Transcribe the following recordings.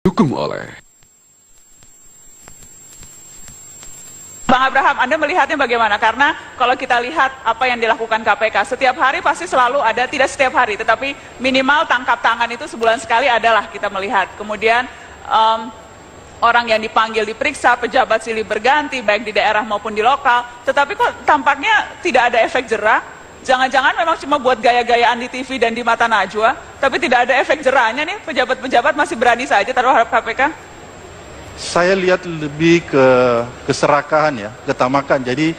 Dukung oleh Bang Abraham, Anda melihatnya bagaimana? Karena kalau kita lihat apa yang dilakukan KPK, setiap hari pasti selalu ada, tidak setiap hari, tetapi minimal tangkap tangan itu sebulan sekali adalah kita melihat. Kemudian orang yang dipanggil diperiksa, pejabat silih berganti, baik di daerah maupun di lokal, tetapi kok tampaknya tidak ada efek jera. Jangan-jangan memang cuma buat gaya-gayaan di TV dan di mata Najwa, tapi tidak ada efek jerahnya nih, pejabat-pejabat masih berani saja terhadap KPK? Saya lihat lebih ke keserakahan ya, ketamakan. Jadi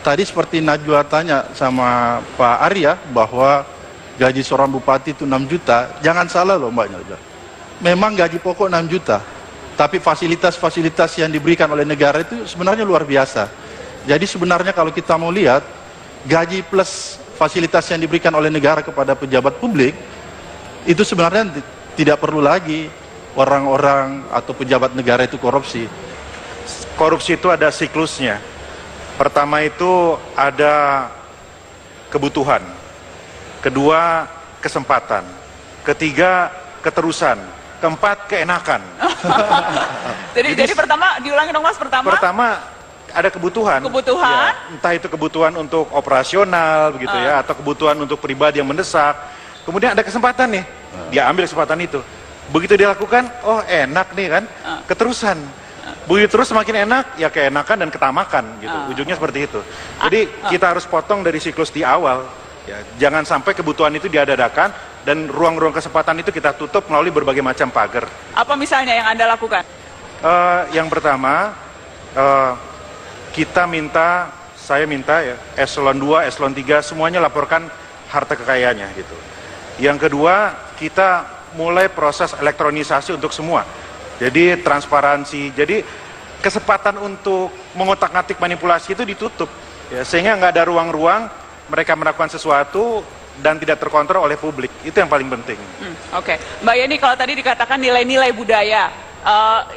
tadi seperti Najwa tanya sama Pak Arya bahwa gaji seorang bupati itu 6 juta. Jangan salah loh Mbak Najwa. Memang gaji pokok 6 juta. Tapi fasilitas-fasilitas yang diberikan oleh negara itu sebenarnya luar biasa. Jadi sebenarnya kalau kita mau lihat, gaji plus fasilitas yang diberikan oleh negara kepada pejabat publik, itu sebenarnya tidak perlu lagi orang-orang atau pejabat negara itu korupsi. Korupsi itu ada siklusnya. Pertama itu ada kebutuhan, kedua kesempatan, ketiga keterusan, keempat keenakan. Jadi pertama diulangi dong Mas, Pertama ada kebutuhan. Kebutuhan. Ya, entah itu kebutuhan untuk operasional begitu ya, atau kebutuhan untuk pribadi yang mendesak. Kemudian ada kesempatan nih, dia ambil kesempatan itu. Begitu dilakukan, oh enak nih kan, keterusan. Begitu terus semakin enak, ya keenakan dan ketamakan gitu. Ujungnya seperti itu. Jadi kita harus potong dari siklus di awal. Ya, jangan sampai kebutuhan itu diada-adakan dan ruang-ruang kesempatan itu kita tutup melalui berbagai macam pagar. Apa misalnya yang Anda lakukan? Yang pertama, saya minta ya, eselon 2, eselon 3 semuanya laporkan harta kekayaannya gitu. Yang kedua, kita mulai proses elektronisasi untuk semua. Jadi transparansi, jadi kesempatan untuk mengotak-atik manipulasi itu ditutup. Ya, sehingga nggak ada ruang-ruang mereka melakukan sesuatu dan tidak terkontrol oleh publik. Itu yang paling penting. Oke. Mbak Yeni, kalau tadi dikatakan nilai-nilai budaya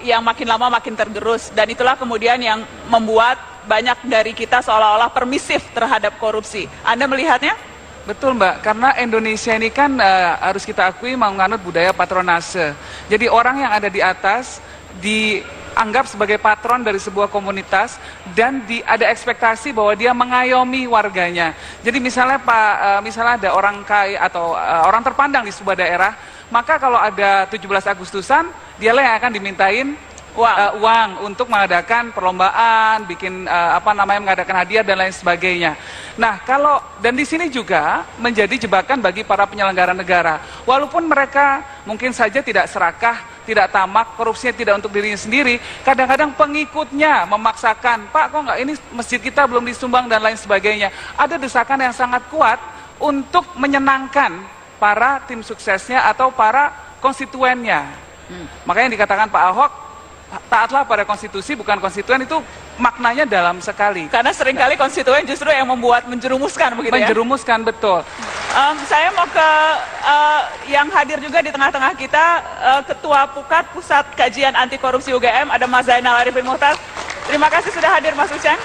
yang makin lama makin tergerus, dan itulah kemudian yang membuat banyak dari kita seolah-olah permisif terhadap korupsi. Anda melihatnya? Betul Mbak, karena Indonesia ini kan harus kita akui menganut budaya patronase. Jadi orang yang ada di atas dianggap sebagai patron dari sebuah komunitas dan ada ekspektasi bahwa dia mengayomi warganya. Jadi misalnya misalnya ada orang kaya atau orang terpandang di sebuah daerah, maka kalau ada 17 Agustusan, dialah yang akan dimintain uang untuk mengadakan perlombaan, mengadakan hadiah dan lain sebagainya. Nah, dan di sini juga menjadi jebakan bagi para penyelenggara negara. Walaupun mereka mungkin saja tidak serakah, tidak tamak, korupsinya tidak untuk dirinya sendiri, kadang-kadang pengikutnya memaksakan, Pak kok nggak ini masjid kita belum disumbang dan lain sebagainya. Ada desakan yang sangat kuat untuk menyenangkan para tim suksesnya atau para konstituennya. Makanya dikatakan Pak Ahok, taatlah pada konstitusi, bukan konstituen, itu maknanya dalam sekali. Karena seringkali konstituen justru yang membuat menjerumuskan begitu ya? Menjerumuskan, betul. Saya mau ke yang hadir juga di tengah-tengah kita, Ketua Pukat Pusat Kajian Anti Korupsi UGM, ada Mas Zainal Arifin Muhtar. Terima kasih sudah hadir Mas Uceng.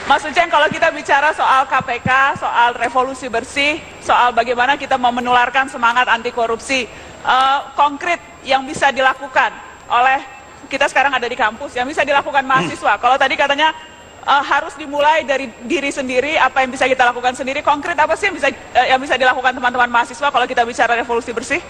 Mas Uceng, kalau kita bicara soal KPK, soal revolusi bersih, soal bagaimana kita mau menularkan semangat anti korupsi, konkret yang bisa dilakukan oleh kita sekarang ada di kampus, yang bisa dilakukan mahasiswa. Kalau tadi katanya harus dimulai dari diri sendiri, apa yang bisa kita lakukan sendiri, konkret apa sih yang bisa dilakukan teman-teman mahasiswa kalau kita bicara revolusi bersih?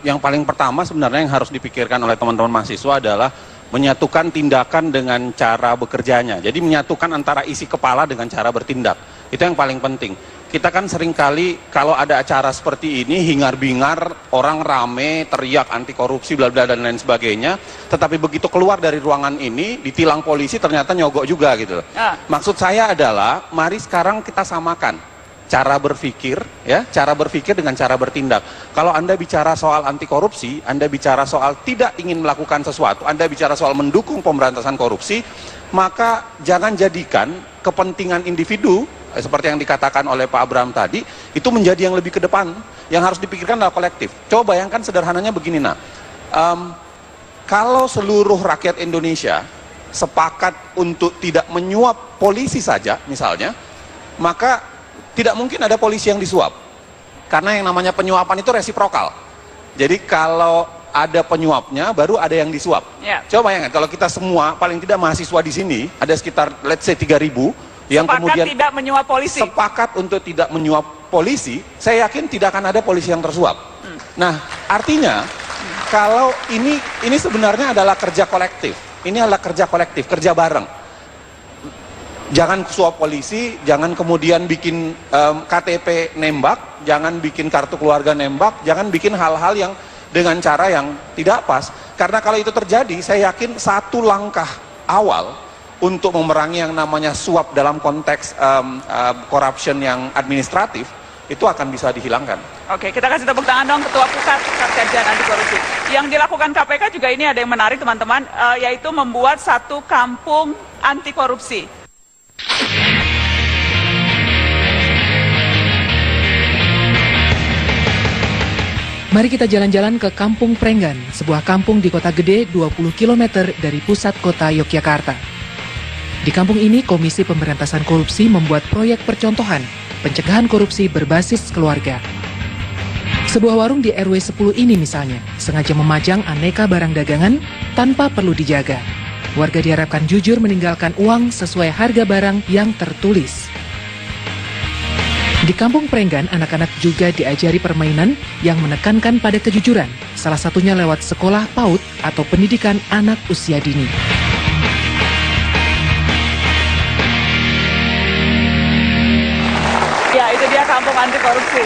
Yang paling pertama sebenarnya yang harus dipikirkan oleh teman-teman mahasiswa adalah menyatukan tindakan dengan cara bekerjanya. Jadi menyatukan antara isi kepala dengan cara bertindak. Itu yang paling penting. Kita kan seringkali kalau ada acara seperti ini hingar-bingar, orang rame, teriak anti korupsi, bla bla dan lain sebagainya. Tetapi begitu keluar dari ruangan ini, ditilang polisi ternyata nyogok juga gitu. Maksud saya adalah, mari sekarang kita samakan cara berpikir, ya, cara berpikir dengan cara bertindak. Kalau Anda bicara soal anti korupsi, Anda bicara soal tidak ingin melakukan sesuatu, Anda bicara soal mendukung pemberantasan korupsi, maka jangan jadikan kepentingan individu seperti yang dikatakan oleh Pak Abraham tadi, itu menjadi yang lebih ke depan. Yang harus dipikirkan adalah kolektif. Coba bayangkan sederhananya begini, kalau seluruh rakyat Indonesia sepakat untuk tidak menyuap polisi saja, misalnya, maka tidak mungkin ada polisi yang disuap. Karena yang namanya penyuapan itu resiprokal. Jadi kalau ada penyuapnya, baru ada yang disuap. Ya. Coba bayangkan kalau kita semua, paling tidak mahasiswa di sini, ada sekitar let's say 3.000 yang Sepakat kemudian tidak menyuap polisi. sepakat untuk tidak menyuap polisi, saya yakin tidak akan ada polisi yang tersuap. Nah, artinya kalau ini sebenarnya adalah kerja kolektif. Ini adalah kerja kolektif, kerja bareng. Jangan suap polisi, jangan kemudian bikin KTP nembak, jangan bikin kartu keluarga nembak, jangan bikin hal-hal yang dengan cara yang tidak pas. Karena kalau itu terjadi, saya yakin satu langkah awal untuk memerangi yang namanya suap dalam konteks corruption yang administratif, itu akan bisa dihilangkan. Oke, kita kasih tepuk tangan dong Ketua Pusat Kajian Anti Korupsi. Yang dilakukan KPK juga ini ada yang menarik teman-teman, yaitu membuat satu kampung anti korupsi. Mari kita jalan-jalan ke Kampung Prenggan, sebuah kampung di Kota Gede 20 km dari pusat kota Yogyakarta. Di kampung ini, Komisi Pemberantasan Korupsi membuat proyek percontohan pencegahan korupsi berbasis keluarga. Sebuah warung di RW 10 ini misalnya, sengaja memajang aneka barang dagangan tanpa perlu dijaga. Warga diharapkan jujur meninggalkan uang sesuai harga barang yang tertulis. Di Kampung Prenggan, anak-anak juga diajari permainan yang menekankan pada kejujuran, salah satunya lewat sekolah PAUD atau pendidikan anak usia dini. Ya, itu dia kampung anti korupsi.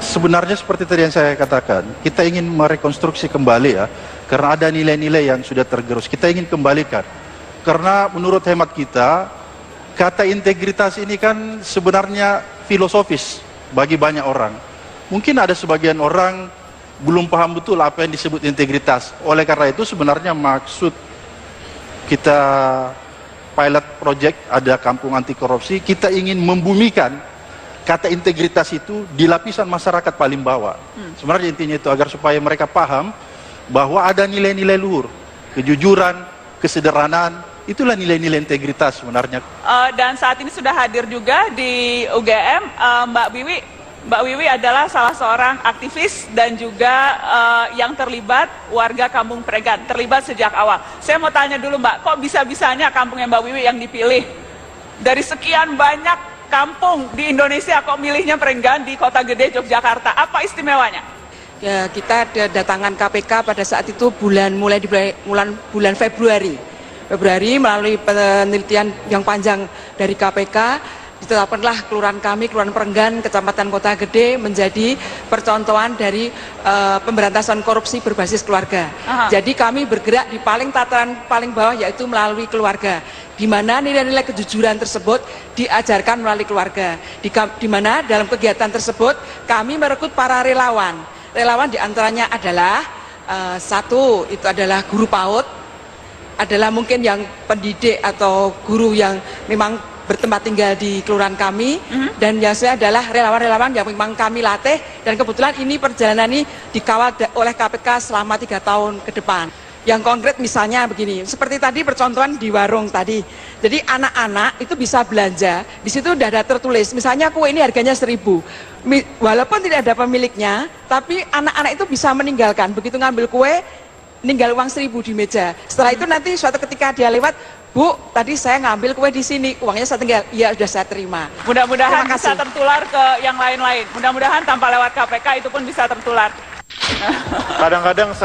Sebenarnya seperti tadi yang saya katakan, kita ingin merekonstruksi kembali ya, karena ada nilai-nilai yang sudah tergerus, kita ingin kembalikan. Karena menurut hemat kita, kata integritas ini kan sebenarnya filosofis bagi banyak orang. Mungkin ada sebagian orang belum paham betul apa yang disebut integritas. Oleh karena itu sebenarnya maksud kita pilot project ada kampung anti korupsi, kita ingin membumikan kata integritas itu di lapisan masyarakat paling bawah. Sebenarnya intinya itu agar supaya mereka paham bahwa ada nilai-nilai luhur, kejujuran, kesederhanaan, itulah nilai-nilai integritas sebenarnya. Dan saat ini sudah hadir juga di UGM Mbak Wiwi. Mbak Wiwi adalah salah seorang aktivis dan juga yang terlibat warga Kampung Prenggan, terlibat sejak awal. Saya mau tanya dulu Mbak, kok bisa-bisanya kampungnya Mbak Wiwi yang dipilih? Dari sekian banyak kampung di Indonesia, kok milihnya Prenggan di Kota Gede, Yogyakarta? Apa istimewanya? Ya, kita datangan KPK pada saat itu mulai di bulan Februari melalui penelitian yang panjang dari KPK, ditetapkanlah kelurahan kami, Kelurahan Prenggan, Kecamatan Kota Gede menjadi percontohan dari pemberantasan korupsi berbasis keluarga. Jadi kami bergerak di tataran paling bawah, yaitu melalui keluarga, di mana nilai-nilai kejujuran tersebut diajarkan melalui keluarga. Di mana dalam kegiatan tersebut kami merekrut para relawan. Relawan diantaranya adalah satu itu adalah guru PAUD, adalah mungkin yang pendidik atau guru yang memang bertempat tinggal di kelurahan kami, dan yang saya adalah relawan-relawan yang memang kami latih, dan kebetulan ini perjalanan ini dikawal oleh KPK selama 3 tahun ke depan. Yang konkret misalnya begini, seperti tadi percontohan di warung tadi, jadi anak-anak itu bisa belanja, di situ udah ada tertulis, misalnya kue ini harganya 1.000, walaupun tidak ada pemiliknya, tapi anak-anak itu bisa meninggalkan, begitu ngambil kue, ninggal uang 1.000 di meja. Setelah itu nanti suatu ketika dia lewat, Bu, tadi saya ngambil kue di sini, uangnya saya tinggal, iya sudah saya terima. Mudah-mudahan bisa tertular ke yang lain-lain. Mudah-mudahan tanpa lewat KPK itu pun bisa tertular. Kadang-kadang